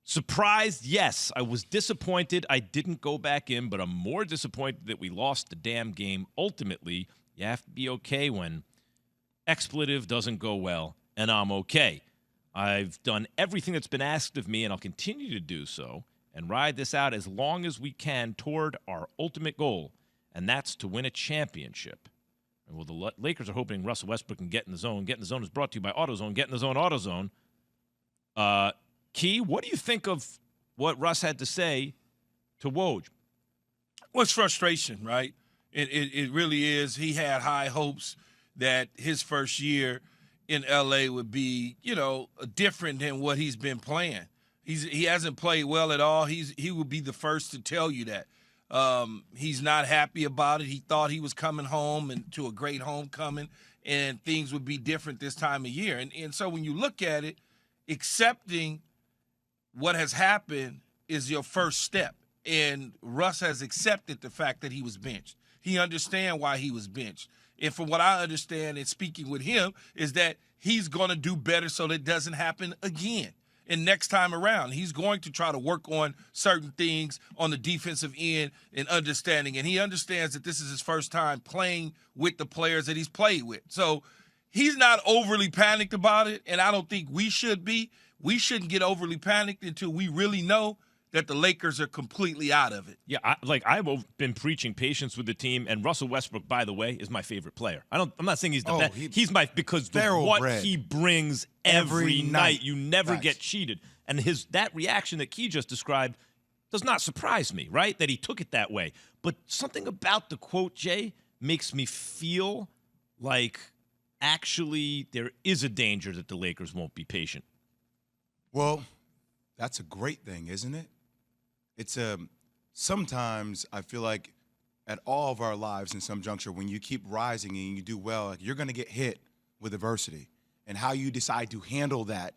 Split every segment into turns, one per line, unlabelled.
Surprised, yes. I was disappointed I didn't go back in, but I'm more disappointed that we lost the damn game. Ultimately, you have to be okay when expletive doesn't go well, and I'm okay. I've done everything that's been asked of me, and I'll continue to do so, and ride this out as long as we can toward our ultimate goal, and that's to win a championship. And well, the Lakers are hoping Russell Westbrook can get in the zone. Get in the zone is brought to you by AutoZone. Get in the zone, AutoZone. Key, what do you think of what Russ had to say to Woj?
Well, it's frustration, right? It really is. He had high hopes that his first year in L.A. would be, different than what he's been playing. He hasn't played well at all. He would be the first to tell you that. He's not happy about it. He thought he was coming home and to a great homecoming, and things would be different this time of year. And so when you look at it, accepting what has happened is your first step. And Russ has accepted the fact that he was benched. He understands why he was benched. And from what I understand in speaking with him is that he's going to do better so that it doesn't happen again. And next time around, he's going to try to work on certain things on the defensive end and understanding. And he understands that this is his first time playing with the players that he's played with. So he's not overly panicked about it, and I don't think we should be. We shouldn't get overly panicked until we really know that the Lakers are completely out of it.
Yeah, I've been preaching patience with the team, and Russell Westbrook, by the way, is my favorite player. I'm not saying he's the best. He's because what he brings every night. You never get cheated. And that reaction that Key just described does not surprise me, right? That he took it that way. But something about the quote, Jay, makes me feel like actually there is a danger that the Lakers won't be patient.
Well, that's a great thing, isn't it? It's sometimes I feel like at all of our lives in some juncture, when you keep rising and you do well, you're going to get hit with adversity. And how you decide to handle that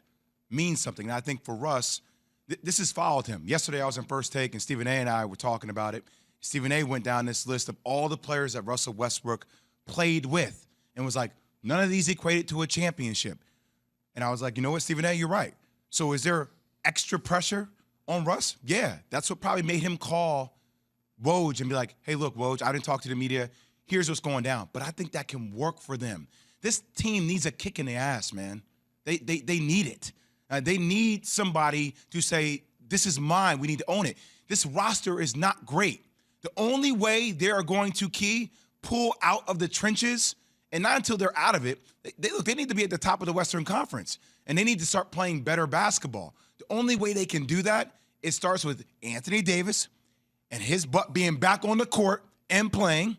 means something. And I think for Russ, this has followed him. Yesterday I was in First Take, and Stephen A. and I were talking about it. Stephen A. went down this list of all the players that Russell Westbrook played with and was like, none of these equated to a championship. And I was like, you know what, Stephen A., you're right. So is there extra pressure on Russ? Yeah, that's what probably made him call Woj and be like, hey, look, Woj, I didn't talk to the media. Here's what's going down. But I think that can work for them. This team needs a kick in the ass, man. They need it. They need somebody to say, this is mine. We need to own it. This roster is not great. The only way they are going to pull out of the trenches, and not until they're out of it, they need to be at the top of the Western Conference, and they need to start playing better basketball. The only way they can do that, it starts with Anthony Davis and his butt being back on the court and playing.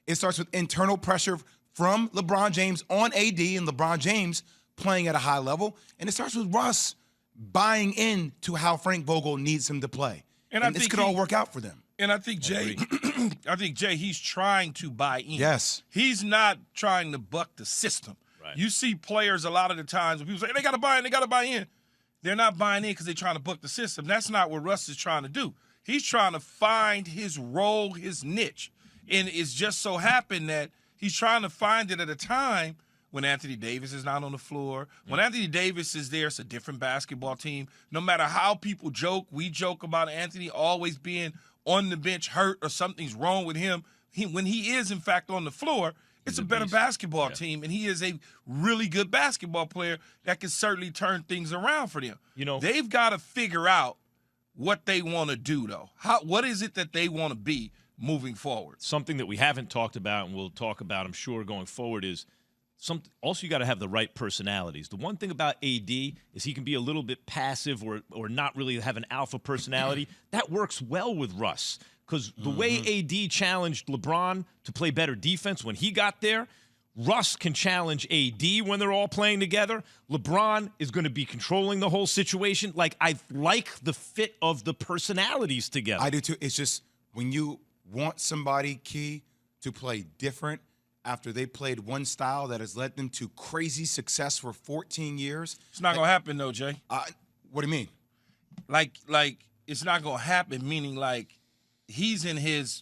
It starts with internal pressure from LeBron James on AD and LeBron James playing at a high level. And it starts with Russ buying into how Frank Vogel needs him to play. And this could all work out for them.
And I think, Jay, he's trying to buy in.
Yes.
He's not trying to buck the system. Right. You see players a lot of the times when people say, they got to buy in, They're not buying in because they're trying to buck the system. That's not what Russ is trying to do. He's trying to find his role, his niche. And it's just so happened that he's trying to find it at a time when Anthony Davis is not on the floor. When Anthony Davis is there, it's a different basketball team. No matter how people joke, we joke about Anthony always being on the bench hurt or something's wrong with him. When he is, in fact, on the floor, it's a better basketball team, and he is a really good basketball player that can certainly turn things around for them. They've got to figure out what they want to do, though. What is it that they want to be moving forward?
Something that we haven't talked about and we'll talk about, I'm sure, going forward is also you got to have the right personalities. The one thing about AD is he can be a little bit passive or not really have an alpha personality. That works well with Russ. Because the way AD challenged LeBron to play better defense when he got there, Russ can challenge AD when they're all playing together. LeBron is going to be controlling the whole situation. I like the fit of the personalities together.
I do too. It's just when you want somebody, to play different after they played one style that has led them to crazy success for 14 years.
It's not going to happen, though, Jay.
What do you mean?
It's not going to happen, meaning he's in his,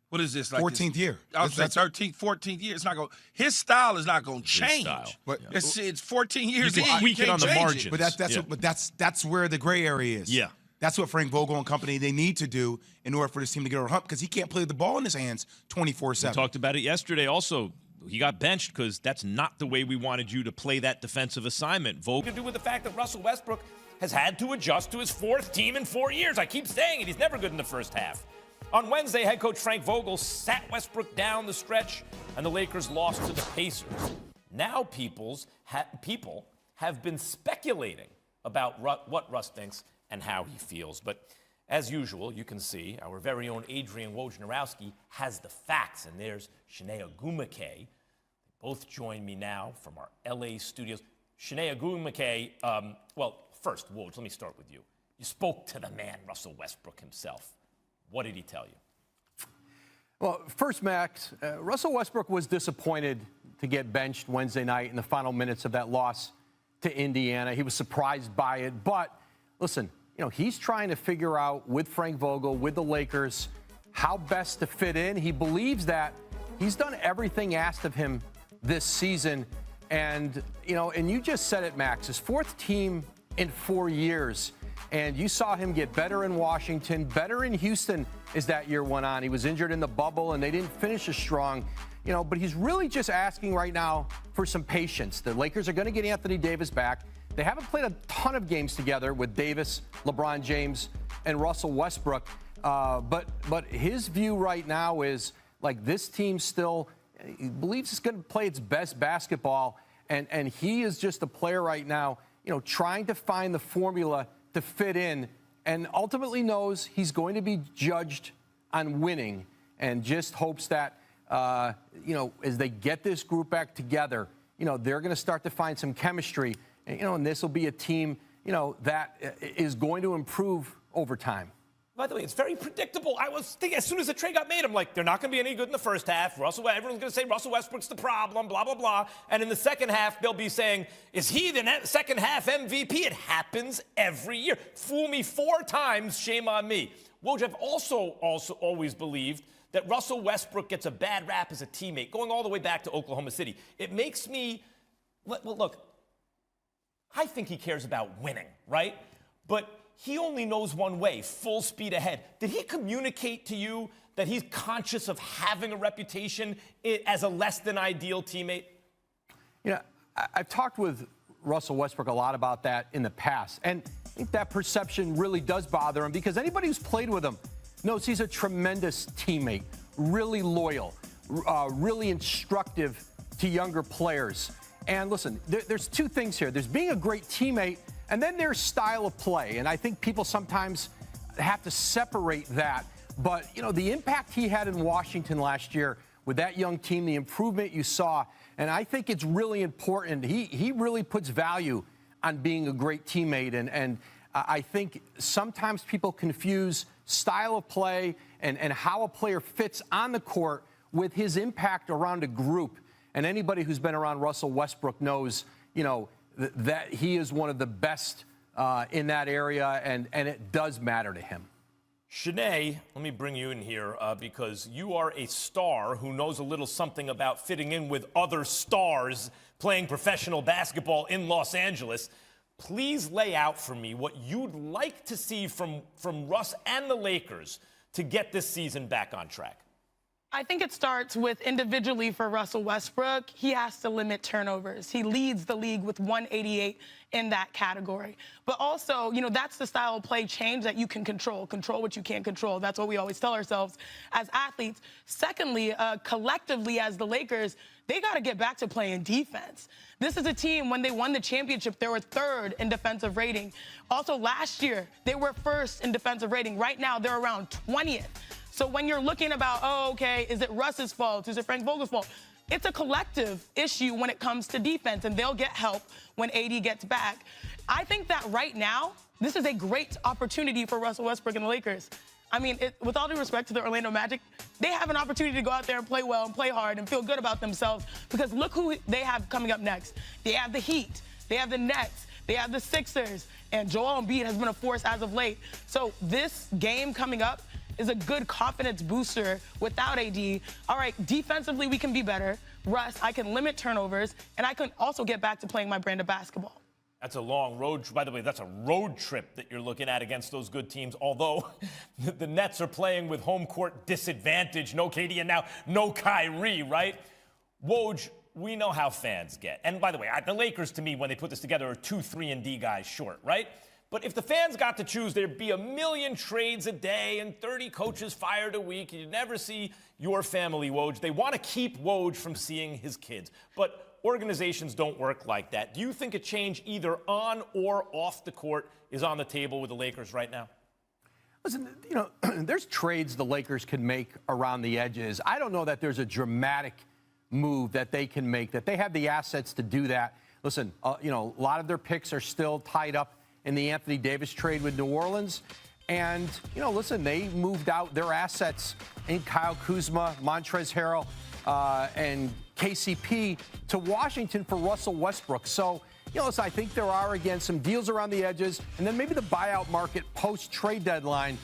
what is this?
14th year.
I was 13th, 14th year. It's not going. His style is not going to change.
But
it's 14 years.
You can tweak it on the margins.
But that's where the gray area is.
Yeah.
That's what Frank Vogel and company, they need to do in order for this team to get over the hump, because he can't play the ball in his hands 24/7.
We talked about it yesterday also. He got benched because that's not the way we wanted you to play that defensive assignment. Vogel
To do with the fact that Russell Westbrook has had to adjust to his fourth team in 4 years. I keep saying it. He's never good in the first half. On Wednesday, head coach Frank Vogel sat Westbrook down the stretch, and the Lakers lost to the Pacers. Now people have been speculating about what Russ thinks and how he feels. But as usual, you can see our very own Adrian Wojnarowski has the facts, and there's Shanae Ogumake. They both join me now from our LA studios. Shanae Ogumake, well, first, Woj, let me start with you. You spoke to the man, Russell Westbrook himself. What did he tell you?
Well, first, Max, Russell Westbrook was disappointed to get benched Wednesday night in the final minutes of that loss to Indiana. He was surprised by it. But listen, he's trying to figure out with Frank Vogel, with the Lakers, how best to fit in. He believes that he's done everything asked of him this season. And, and you just said it, Max, his fourth team in 4 years. And you saw him get better in Washington, better in Houston as that year went on. He was injured in the bubble, and they didn't finish as strong. But he's really just asking right now for some patience. The Lakers are going to get Anthony Davis back. They haven't played a ton of games together with Davis, LeBron James, and Russell Westbrook. But his view right now is, like, this team still he believes it's going to play its best basketball. And he is just a player right now, trying to find the formula to fit in, and ultimately knows he's going to be judged on winning, and just hopes that, as they get this group back together, they're going to start to find some chemistry, and this will be a team, that is going to improve over time.
By the way, it's very predictable. I was thinking as soon as the trade got made, I'm like, they're not going to be any good in the first half. Everyone's going to say Russell Westbrook's the problem, blah, blah, blah. And in the second half, they'll be saying, is he the second half MVP? It happens every year. Fool me 4 times, shame on me. Woj, I've also always believed that Russell Westbrook gets a bad rap as a teammate, going all the way back to Oklahoma City. It makes me, well, look, I think he cares about winning, right? But he only knows one way, full speed ahead. Did he communicate to you that he's conscious of having a reputation as a less than ideal teammate?
I've talked with Russell Westbrook a lot about that in the past, and I think that perception really does bother him, because anybody who's played with him knows he's a tremendous teammate, really loyal, really instructive to younger players. And listen, there's 2 things here. There's being a great teammate, and then there's style of play. And I think people sometimes have to separate that. But, the impact he had in Washington last year with that young team, the improvement you saw, and I think it's really important. He really puts value on being a great teammate. And I think sometimes people confuse style of play and how a player fits on the court with his impact around a group. And anybody who's been around Russell Westbrook knows, that he is one of the best in that area, and it does matter to him.
Shanae, let me bring you in here because you are a star who knows a little something about fitting in with other stars playing professional basketball in Los Angeles. Please lay out for me what you'd like to see from Russ and the Lakers to get this season back on track.
I think it starts with individually for Russell Westbrook. He has to limit turnovers. He leads the league with 188 in that category. But also, that's the style of play change that you can control. Control what you can't control. That's what we always tell ourselves as athletes. Secondly, collectively as the Lakers, they got to get back to playing defense. This is a team, when they won the championship, they were 3rd in defensive rating. Also, last year, they were 1st in defensive rating. Right now, they're around 20th. So when you're looking about, is it Russ's fault? Is it Frank Vogel's fault? It's a collective issue when it comes to defense, and they'll get help when AD gets back. I think that right now, this is a great opportunity for Russell Westbrook and the Lakers. I mean, with all due respect to the Orlando Magic, they have an opportunity to go out there and play well and play hard and feel good about themselves, because look who they have coming up next. They have the Heat, they have the Nets, they have the Sixers, and Joel Embiid has been a force as of late. So this game coming up is a good confidence booster without AD. All right, defensively, we can be better. Russ, I can limit turnovers, and I can also get back to playing my brand of basketball.
That's a long road. By the way, that's a road trip that you're looking at against those good teams. Although the Nets are playing with home court disadvantage. No KD and now no Kyrie, right? Woj, we know how fans get. And by the way, the Lakers, to me, when they put this together, are 2, 3-and-D guys short, right? But if the fans got to choose, there'd be 1 million trades a day and 30 coaches fired a week. You'd never see your family, Woj. They want to keep Woj from seeing his kids. But organizations don't work like that. Do you think a change either on or off the court is on the table with the Lakers right now?
Listen, there's trades the Lakers can make around the edges. I don't know that there's a dramatic move that they can make, that they have the assets to do that. Listen, a lot of their picks are still tied up in the Anthony Davis trade with New Orleans. And, listen, they moved out their assets in Kyle Kuzma, Montrezl Harrell, and KCP to Washington for Russell Westbrook. So, listen, I think there are, again, some deals around the edges, and then maybe the buyout market post-trade deadline.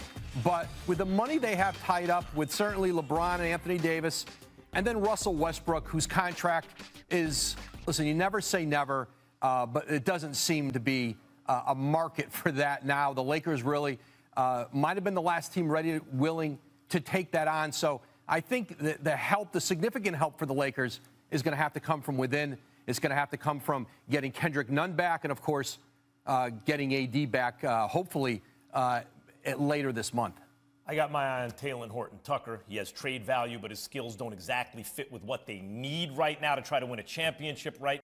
But with the money they have tied up with certainly LeBron and Anthony Davis, and then Russell Westbrook, whose contract is, listen, you never say never, but it doesn't seem to be a market for that now. The Lakers really might have been the last team willing to take that on. So I think the significant help for the Lakers is going to have to come from within. It's going to have to come from getting Kendrick Nunn back and, of course, getting AD back, hopefully, later this month.
I got my eye on Talen Horton-Tucker. He has trade value, but his skills don't exactly fit with what they need right now to try to win a championship right